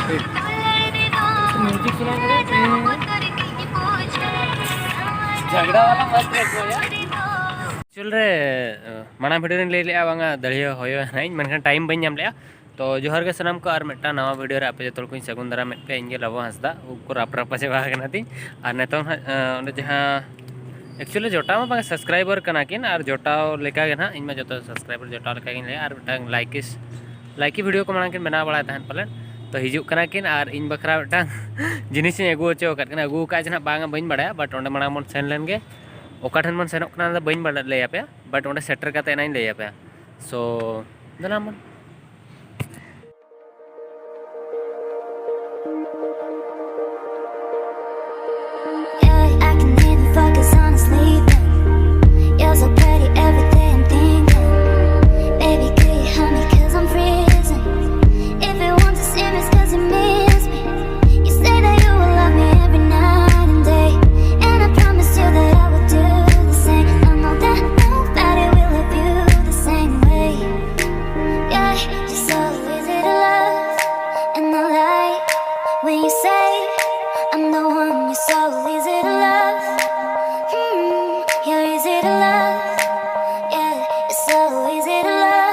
Music सुना झगड़ा वाला मत रखो यार चल रे माना वीडियो ले लिया बांगा दलिया होयो नहीं मनखान टाइम बन नाम लिया तो जोहर के सनम को और मिट्टा नवा वीडियो रे आपे जो को सगुन दरा में पे इंगे लबो हंसदा उको रापरा पासे बा कना ती और नेतो जहां एक्चुअली जोटाव में सब्सक्राइबर कना किन और जोटाव लेका गे ना इनमें जो सब्सक्राइबर जोटाव लेका गिन ले और मिटांग लाइकी वीडियो को मांग किन बना बड़ा तहन पलन तो हिजू कना किन और इन बखरा मिटांग जिनिस अगू अचो कना अगू का जना बांगा बइन बड़ा बट ओंडे मांग मन सेन लेन गे ओका ठन मन सेनोक कना बइन बड़ा ले पे बट ओंडे सेटर काते नाइन ले पे सो दना मन When you say I'm the one, you're so easy to love. You're easy to love. Yeah, you're so easy to love.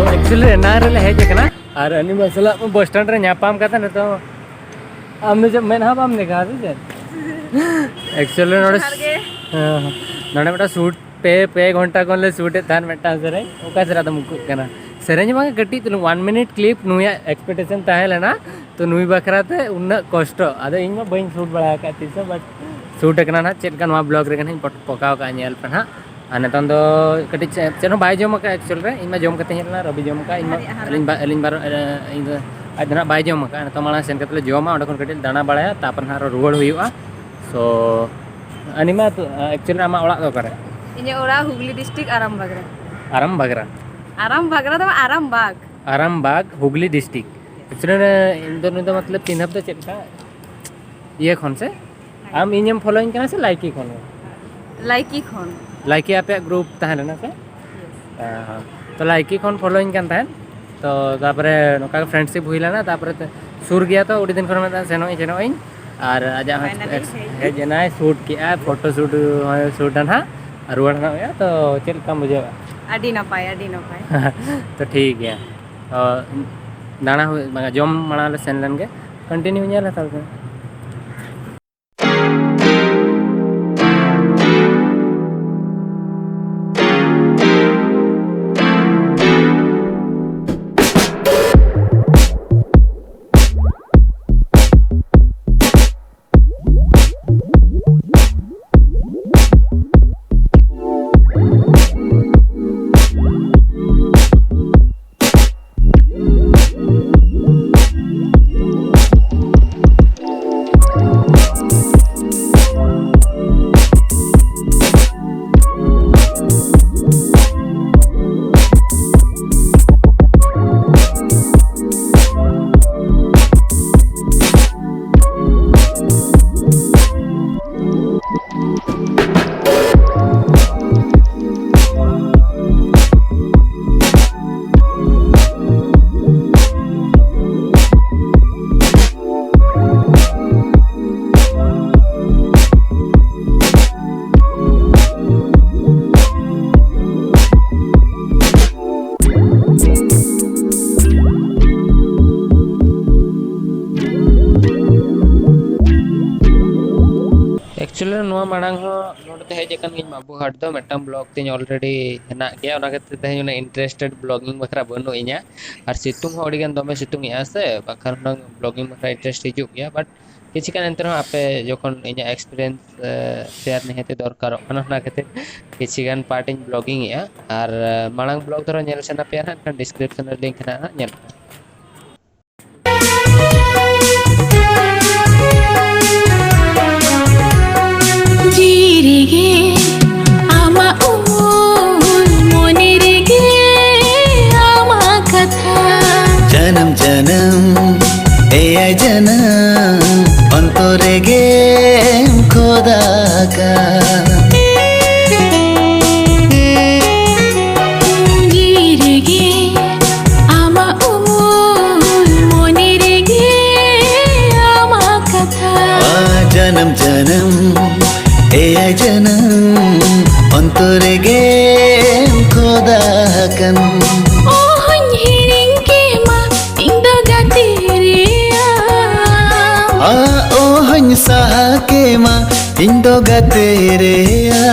Actually नारे हेज कना और अनि मसला बस स्टैंड रे न्यापाम कता न तो आमने जब मैं बाम ने कहा जे एक्चुअली नोडे बेटा शूट पे घंटा कोन ले शूट थान बेटा सरे ओका सरा तो मुकु कना सरेंज बांगे कटी तो 1 मिनट क्लिप नुया एक्सपेक्टेशन ताहे लेना तो नुई बखराते उन्ना कष्ट आदे इन में बइन शूट बड़ा का तीस बट शूट कना ना चेक का ब्लॉग रे कना पकाव का नेल पे ना और नितन दो कटी चेनो बाय जम का एक्चुअल रे इन जम कते हेलना रवि जम का इन अलिन बार इन आज ना बाय जम का तो माना सेन कते जमा ओडे कटी दाना बड़ाया तापर ना रुवाड़ हुआ सो अनिमा तो एक्चुअली आमा ओड़ा दो करे इने ओड़ा हुगली डिस्ट्रिक्ट आराम भगरा तो आराम बाग हुगली डिस्ट्रिक्ट एक्चुअली इन दोनों तो मतलब 3 हफ्ते चलका ये खन से आम इनम फॉलोइंग करना से लाइकी खन लाइकी आपे ग्रुप तहन ना से हां तो लाइकी खन फॉलोइंग kan तहन तो तापरे नोका फ्रेंडशिप हुइला ना तापरे सुर गया तो उडी दिन खन में सेनो इन और आजा हे जना शूट किया फोटो शूट ना रुवाड़ ना या तो चल का मुझे अडी ना पाए तो ठीक है दाना जम माना सेन लेन गे कंटिन्यू नेला ताल एक्चुअली मांग नोटे हेजन बाबू हाट दो मिट्टन ब्लॉग तीन ऑलरेडी हेना गया तेज इंटरेस्टेड ब्लॉगिंग बखरा बनू इना और सितुंग दमे सितुंग से बाखान ब्लॉगिंग बखरा इंटरेस्ट हिजू गया बट किसी का एंतर आपे जोखन इन एक्सपीरियंस शेयर निहते दरकार ना खातिर किसी गान पार्ट इन ब्लॉगिंग या और मांग ब्लॉग दरो नेल सना पे ना डिस्क्रिप्शन लिंक ना नेल जीरेगे आमा उल मोनेरेगे आमा कथा जन्म जन्म ए जन्म अंतरेगे खुदा का जीरेगे आमा उल मोनेरेगे आमा कथा जन्म जन्म ए जन्म अंतरेगे खुदा कन ओहन हिरिंग के मा इंदो गतिरिया ओ हंसा के मा इंदो गतेरेया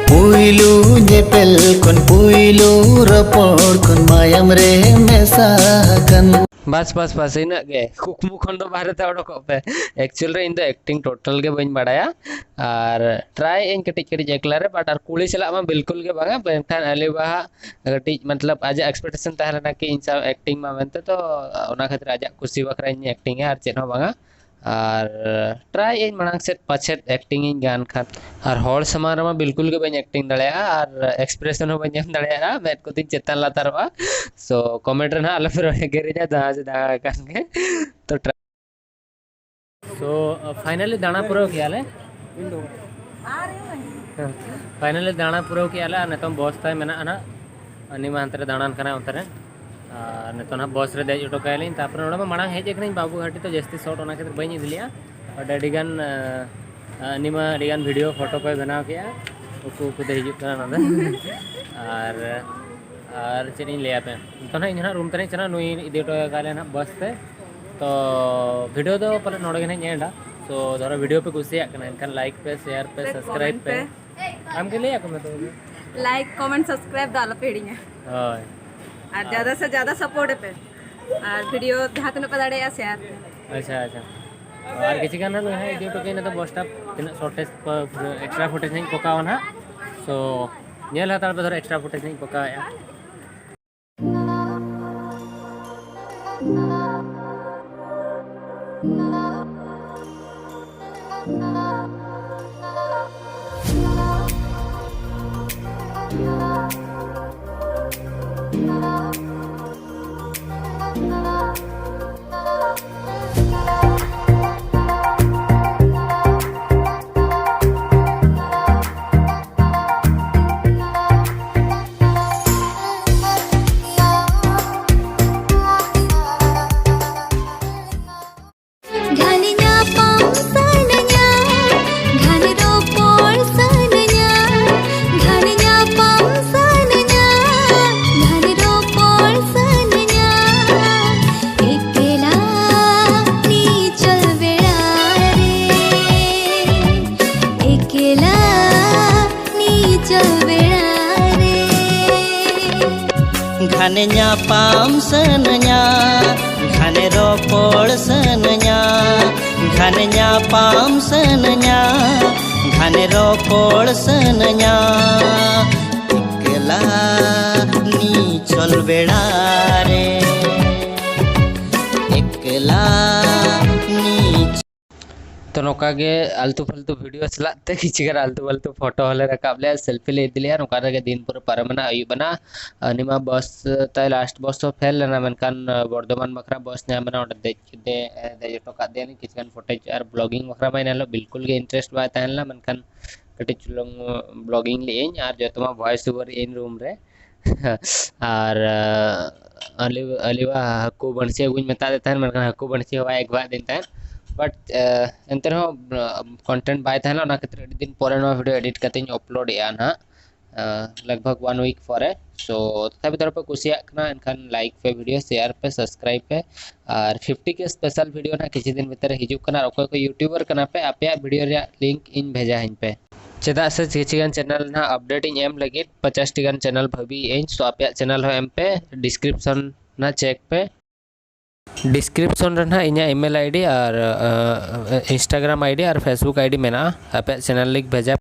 पुइलू जेपेल kon पुइलू रपोड़ kon मायम रे मेसाकन बस इन कुकमु खन दो बाहर उडक पे एक्चुअल रे इन दो एक्टिंग टोटल के बन बड़ाया और ट्राई इन कटिज कटिज एकला रे बट और कुड़ी चला मा बिल्कुल के बागा बेंठान अली बाहा कटिज मतलब आज एक्सपेक्टेशन तहलना कि इन सब एक्टिंग मा मेनते तो ओना खातिर आज खुशी बखरा इन एक्टिंग है और चेन हो बागा और ट्राई इन मांग से पछेट एक्टिंग इन गान खान और हॉल समारोह में बिल्कुल के बन एक्टिंग दड़िया और एक्सप्रेशन हो बन दड़िया मैं को तीन चेतन लातारवा सो कमेंट रे ना अल फिर गेरे जा दहा से दहा कान के तो सो फाइनली दाना पूरा किया ले फाइनली दाना पूरा किया ले नितम बस ताय मेना ना अनि मा अंतरे दानान कना अंतरे और नितन ना बस रे देज उटो कायलिन तापर नोडा मांग हेज एकनी बाबू घाटी तो जस्ती शॉट ओना खातिर बई इदलिया और अडिगान अनि मा अडिगान वीडियो फोटो को बनाव किया उकु उकु दे हिजुक कना ना और चेन लिया पे तो ना इन रूम तने चना नुई इदी उटो काले ना बस ते तो वीडियो दो पले नोडे के नेडा सो धरो वीडियो पे कुसिया कना इनका लाइक पे शेयर पे सब्सक्राइब पे हम के लिया को मैं तो लाइक कमेंट सब्सक्राइब डाल पेड़िंग हां और ज़्यादा से ज़्यादा सपोर्ट पे और वीडियो जहाँ तक पता या शेयर अच्छा और किसी का ना है इदी उटो के ना तो बस स्टॉप तीन शॉर्टेज एक्स्ट्रा फुटेज नहीं पकाओ ना सो नेल हातार पे धरो एक्स्ट्रा फुटेज नहीं पकाया घालिया पावसानया घालरो पोळसानया घालिया पावसानया घालरो पोळसानया एकला नी चल वेळा रे एकला नी चल वेळा रे घने nya pam sananya घने रोपोड़ सनया घने nya pam sananya घने रोपोड़ सनया एकला नी चल बेड़ा रे एकला नी तो नौका के आलतू फालतू वीडियो चलाते किचगर आलतू फालतू फोटो हले रकाब ले सेल्फी ले दिलिया नौका के दिन पूरा पारमना अयुबना अनिमा बस तय लास्ट बस तो फेल लेना मनकान बर्धमान बखरा बस ने मना ऑर्डर दे टोका दे किचगन फुटेज और ब्लॉगिंग बखरा में नालो बिल्कुल के इंटरेस्ट बा तहला मनकान कटे चुलंग ब्लॉगिंग ले और जतमा वॉइस ओवर इन रूम रे और अलिवा हक्कू बनसे गुज मता देता है मनकान हक्कू बनसे हुआ एक बार दिन तय बट एंतर कंटेंट बाय था ना खातिर अड़ी दिन पर वीडियो एडिट करते अपलोड ना लगभग 1 वीक पर सो तथा तरफ पे कुसिया एनखान लाइक पे वीडियो शेयर पे सब्सक्राइब पे और 50 के स्पेशल वीडियो ना किसी दिन भीतर हिजुकना को यूट्यूबर कना पे आपे वीडियो रे लिंक इन भेजा इन पे चेदा से किसी चैनल ना अपडेट इन एम लगे 50 टी चैनल भाभी इन सो आपे चैनल हो एम पे डिस्क्रिप्शन ना चेक पे डिस्क्रिप्शन रे ᱤᱧᱟᱹᱜ ईमेल आईडी और इंस्टाग्राम आईडी और फेसबुक आईडी मेना आपे चैनल लिंक भेजा